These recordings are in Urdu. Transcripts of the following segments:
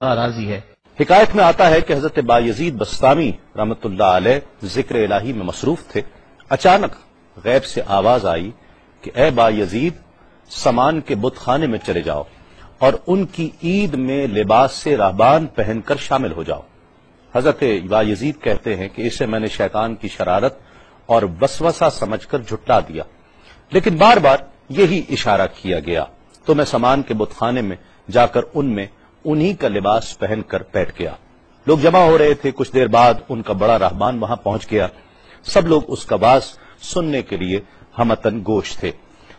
راضی ہے۔ حکایت میں آتا ہے کہ حضرت بایزید بسطامی رحمت اللہ علیہ ذکر الہی میں مصروف تھے، اچانک غیب سے آواز آئی کہ اے بایزید سامان کے بت خانے میں چلے جاؤ اور ان کی عید میں لباس سے راہبان پہن کر شامل ہو جاؤ۔ حضرت بایزید کہتے ہیں کہ اسے میں نے شیطان کی شرارت اور وسوسہ سمجھ کر جھٹلا دیا، لیکن بار بار یہی اشارہ کیا گیا تو میں سامان کے بت خانے میں جا کر ان میں انہی کا لباس پہن کر بیٹھ گیا۔ لوگ جمع ہو رہے تھے، کچھ دیر بعد ان کا بڑا راہبان وہاں پہنچ گیا۔ سب لوگ اس کا باز سننے کے لیے ہمتن گوش تھے۔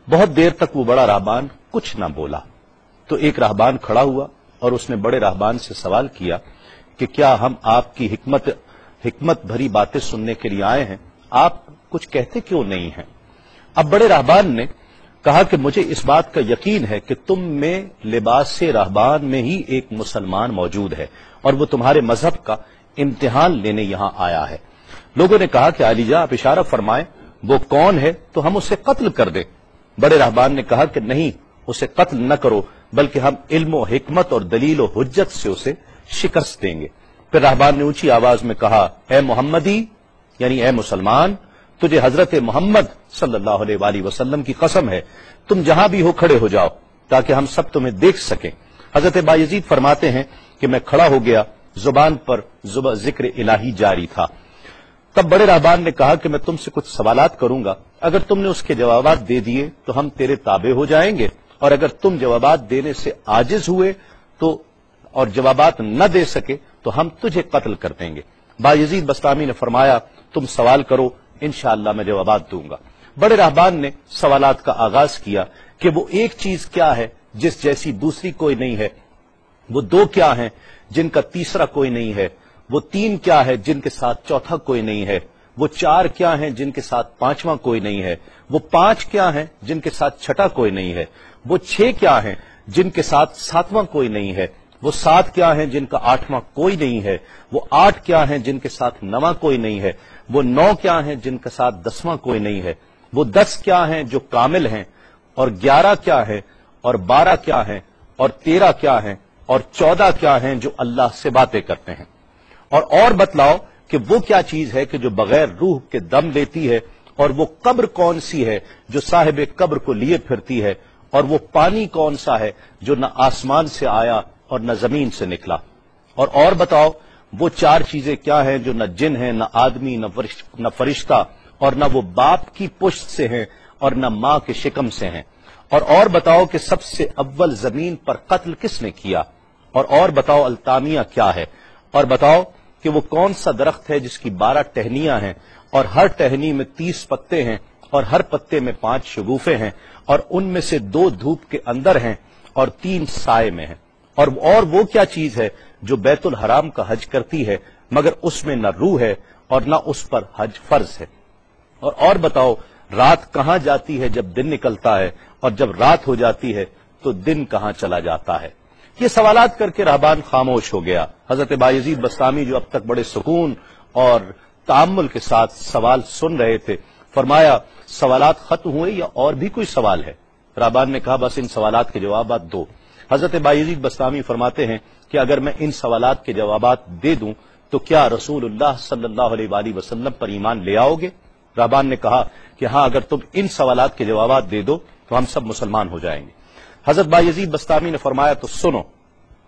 بہت دیر تک وہ بڑا راہبان کچھ نہ بولا تو ایک راہبان کھڑا ہوا اور اس نے بڑے راہبان سے سوال کیا کہ کیا ہم آپ کی حکمت بھری باتیں سننے کے لیے آئے ہیں، آپ کچھ کہتے کیوں نہیں ہیں؟ اب بڑے راہبان نے کہا کہ مجھے اس بات کا یقین ہے کہ تم میں لباس سے راہبان میں ہی ایک مسلمان موجود ہے اور وہ تمہارے مذہب کا امتحان لینے یہاں آیا ہے۔ لوگوں نے کہا کہ علی جاں آپ اشارہ فرمائیں، وہ کون ہے تو ہم اسے قتل کر دیں۔ بڑے راہبان نے کہا کہ نہیں، اسے قتل نہ کرو، بلکہ ہم علم و حکمت اور دلیل و حجت سے اسے شکست دیں گے۔ پھر راہبان نے اونچی آواز میں کہا اے محمدی، یعنی اے مسلمان، تجھے حضرت محمد صلی اللہ علیہ وآلہ وسلم کی قسم ہے، تم جہاں بھی ہو کھڑے ہو جاؤ تاکہ ہم سب تمہیں دیکھ سکیں۔ حضرت بایزید فرماتے ہیں کہ میں کھڑا ہو گیا، زبان پر ذکر الہی جاری تھا۔ تب بڑے راہبان نے کہا کہ میں تم سے کچھ سوالات کروں گا، اگر تم نے اس کے جوابات دے دیے تو ہم تیرے تابع ہو جائیں گے، اور اگر تم جوابات دینے سے عاجز ہوئے تو اور جوابات نہ دے سکے تو ہم تجھے قتل کر دیں گے۔ بایزید بسطامی نے فرمایا تم سوال کرو، انشاءاللہ میں جوابات دوں گا۔ بڑے راہبان نے سوالات کا آغاز کیا کہ وہ ایک چیز کیا ہے جس جیسی دوسری کوئی نہیں ہے، وہ دو کیا ہیں جن کا تیسرا کوئی نہیں ہے، وہ تین کیا ہے جن کے ساتھ چوتھا کوئی نہیں ہے، وہ چار کیا ہیں جن کے ساتھ پانچواں کوئی نہیں ہے، وہ پانچ کیا ہیں جن کے ساتھ چھٹا کوئی نہیں ہے، وہ چھ کیا ہیں جن کے ساتھ ساتواں کوئی نہیں ہے، وہ سات کیا ہیں جن کا آٹھواں کوئی نہیں ہے، وہ آٹھ کیا ہیں جن کے ساتھ نواں کوئی نہیں ہے، وہ نو کیا ہیں جن کے ساتھ دسواں کوئی نہیں ہے، وہ 10 کیا ہیں جو کامل ہیں، اور 11 کیا ہے، اور 12 کیا ہیں، اور 13 کیا ہیں، اور 14 کیا ہیں جو اللہ سے باتیں کرتے ہیں۔ اور بتلاؤ کہ وہ کیا چیز ہے کہ جو بغیر روح کے دم لیتی ہے، اور وہ قبر کون سی ہے جو صاحب قبر کو لیے پھرتی ہے، اور وہ پانی کون سا ہے جو نہ آسمان سے آیا اور نہ زمین سے نکلا۔ اور بتاؤ وہ چار چیزیں کیا ہیں جو نہ جن ہیں، نہ آدمی، نہ فرشتہ، اور نہ وہ باپ کی پشت سے ہیں اور نہ ماں کے شکم سے ہیں۔ اور بتاؤ کہ سب سے اول زمین پر قتل کس نے کیا، اور بتاؤ التامیہ کیا ہے، اور بتاؤ کہ وہ کون سا درخت ہے جس کی 12 ٹہنیاں ہیں اور ہر ٹہنی میں 30 پتے ہیں اور ہر پتے میں 5 شگوفے ہیں، اور ان میں سے 2 دھوپ کے اندر ہیں اور 3 سائے میں ہیں۔ اور وہ کیا چیز ہے جو بیت الحرام کا حج کرتی ہے مگر اس میں نہ روح ہے اور نہ اس پر حج فرض ہے۔ اور بتاؤ رات کہاں جاتی ہے جب دن نکلتا ہے، اور جب رات ہو جاتی ہے تو دن کہاں چلا جاتا ہے۔ یہ سوالات کر کے راہبان خاموش ہو گیا۔ حضرت بایزید بسطامی جو اب تک بڑے سکون اور تأمل کے ساتھ سوال سن رہے تھے، فرمایا سوالات ختم ہوئے یا اور بھی کوئی سوال ہے؟ راہبان نے کہا بس ان سوالات کے جوابات دو۔ حضرت بایزید بسطامی فرماتے ہیں کہ اگر میں ان سوالات کے جوابات دے دوں تو کیا رسول اللہ صلی اللہ علیہ وآلہ وسلم پر ایمان لے آؤ گے؟ راہبان نے کہا کہ ہاں، اگر تم ان سوالات کے جوابات دے دو تو ہم سب مسلمان ہو جائیں گے۔ حضرت بایزید بسطامی نے فرمایا تو سنو،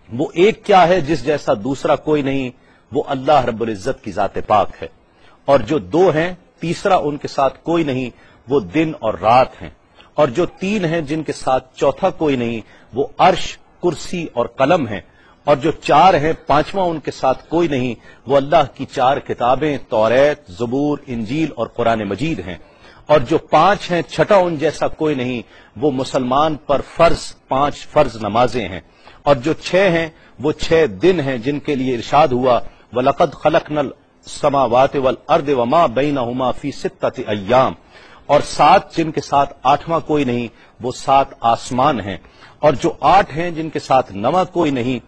وہ ایک کیا ہے جس جیسا دوسرا کوئی نہیں، وہ اللہ رب العزت کی ذات پاک ہے، اور جو 2 ہیں تیسرا ان کے ساتھ کوئی نہیں، وہ دن اور رات ہیں، اور جو 3 ہیں جن کے ساتھ چوتھا کوئی نہیں، وہ عرش، کرسی اور قلم ہیں، اور جو 4 ہیں پانچواں ان کے ساتھ کوئی نہیں، وہ اللہ کی 4 کتابیں توریت، زبور، انجیل اور قرآن مجید ہیں، اور جو 5 ہیں چھٹا ان جیسا کوئی نہیں، وہ مسلمان پر 5 فرض نمازیں ہیں، اور جو 6 ہیں وہ 6 دن ہیں جن کے لیے ارشاد ہوا وَلَقَدْ خَلَقْنَا السَّمَاوَاتِ وَالْأَرْضَ وَمَا بَيْنَهُمَا فِي 6 أَيَّامٍ، اور 7 جن کے ساتھ 8واں کوئی نہیں، وہ 7 آسمان ہیں، اور جو 8 ہیں جن کے ساتھ 9واں کوئی نہیں،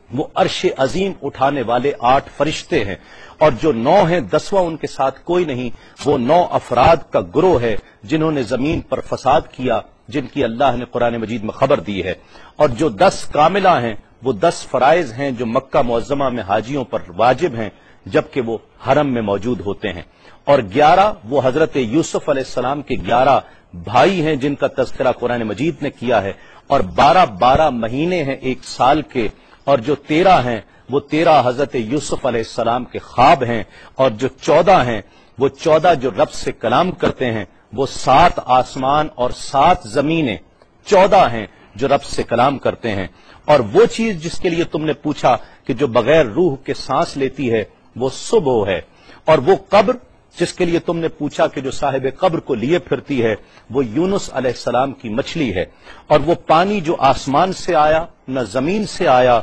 وہ عرش عظیم اٹھانے والے 8 فرشتے ہیں، اور جو 9 ہیں 10واں ان کے ساتھ کوئی نہیں، وہ 9 افراد کا گروہ ہے جنہوں نے زمین پر فساد کیا، جن کی اللہ نے قرآن مجید میں خبر دی ہے، اور جو 10 کاملہ ہیں وہ 10 فرائض ہیں جو مکہ معظمہ میں حاجیوں پر واجب ہیں جبکہ وہ حرم میں موجود ہوتے ہیں، اور 11 وہ حضرت یوسف علیہ السلام کے 11 بھائی ہیں جن کا تذکرہ قرآن مجید نے کیا ہے، اور 12 مہینے ہیں ایک سال کے، اور جو 13 ہیں وہ 13 حضرت یوسف علیہ السلام کے خواب ہیں، اور جو 14 ہیں وہ 14 جو رب سے کلام کرتے ہیں، وہ 7 آسمان اور 7 زمینیں 14 ہیں جو رب سے کلام کرتے ہیں، اور وہ چیز جس کے لیے تم نے پوچھا کہ جو بغیر روح کے سانس لیتی ہے وہ صبح ہے، اور وہ قبر جس کے لیے تم نے پوچھا کہ جو صاحب قبر کو لیے پھرتی ہے وہ یونس علیہ السلام کی مچھلی ہے، اور وہ پانی جو آسمان سے آیا نہ زمین سے آیا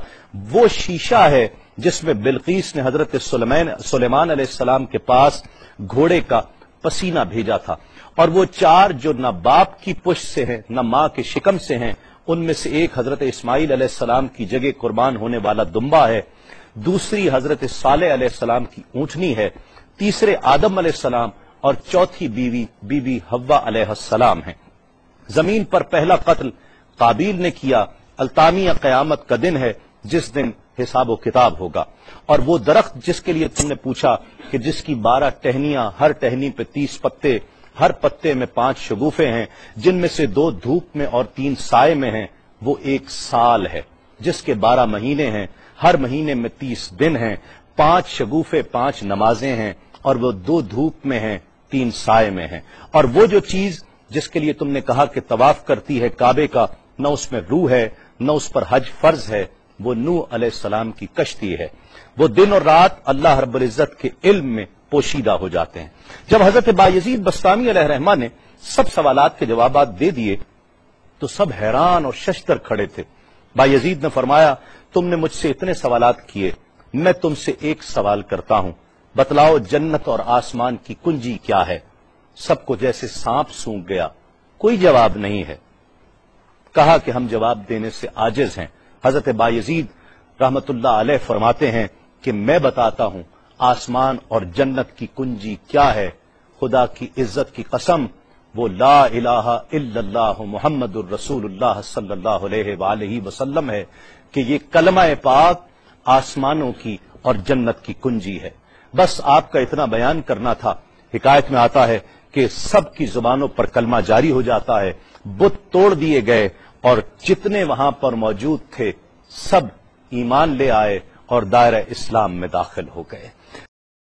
وہ شیشہ ہے جس میں بلقیس نے حضرت سلیمان علیہ السلام کے پاس گھوڑے کا پسینہ بھیجا تھا، اور وہ 4 جو نہ باپ کی پشت سے ہیں نہ ماں کے شکم سے ہیں، ان میں سے ایک حضرت اسماعیل علیہ السلام کی جگہ قربان ہونے والا دمبا ہے، دوسری حضرت صالح علیہ السلام کی اونٹنی ہے، تیسرے آدم علیہ السلام، اور چوتھی بی بی حوا علیہ السلام ہیں۔ زمین پر پہلا قتل قابیل نے کیا، التامیہ قیامت کا دن ہے جس دن حساب و کتاب ہوگا، اور وہ درخت جس کے لیے تم نے پوچھا کہ جس کی 12 ٹہنیاں، ہر ٹہنی پہ 30 پتے، ہر پتے میں 5 شگوفے ہیں جن میں سے 2 دھوپ میں اور 3 سائے میں ہیں، وہ 1 سال ہے جس کے 12 مہینے ہیں، ہر مہینے میں 30 دن ہیں، 5 شگوفے 5 نمازیں ہیں، اور وہ 2 دھوپ میں ہیں 3 سائے میں ہیں، اور وہ جو چیز جس کے لیے تم نے کہا کہ طواف کرتی ہے کعبے کا، نہ اس میں روح ہے نہ اس پر حج فرض ہے، وہ نوح علیہ السلام کی کشتی ہے، وہ دن اور رات اللہ رب العزت کے علم میں پوشیدہ ہو جاتے ہیں۔ جب حضرت بایزید بستامی علیہ الرحمہ نے سب سوالات کے جوابات دے دیے تو سب حیران اور ششدر کھڑے تھے۔ بایزید نے فرمایا تم نے مجھ سے اتنے سوالات کیے، میں تم سے ایک سوال کرتا ہوں، بتلاؤ جنت اور آسمان کی کنجی کیا ہے؟ سب کو جیسے سانپ سونگھ گیا، کوئی جواب نہیں ہے۔ کہا کہ ہم جواب دینے سے عاجز ہیں۔ حضرت بایزید رحمت اللہ علیہ فرماتے ہیں کہ میں بتاتا ہوں آسمان اور جنت کی کنجی کیا ہے۔ خدا کی عزت کی قسم، وہ لا الہ الا اللہ محمد الرسول اللہ صلی اللہ علیہ وآلہ وسلم ہے کہ یہ کلمہ پاک آسمانوں کی اور جنت کی کنجی ہے۔ بس آپ کا اتنا بیان کرنا تھا۔ حکایت میں آتا ہے کہ سب کی زبانوں پر کلمہ جاری ہو جاتا ہے، بت توڑ دیے گئے، اور جتنے وہاں پر موجود تھے سب ایمان لے آئے اور دائرہ اسلام میں داخل ہو گئے۔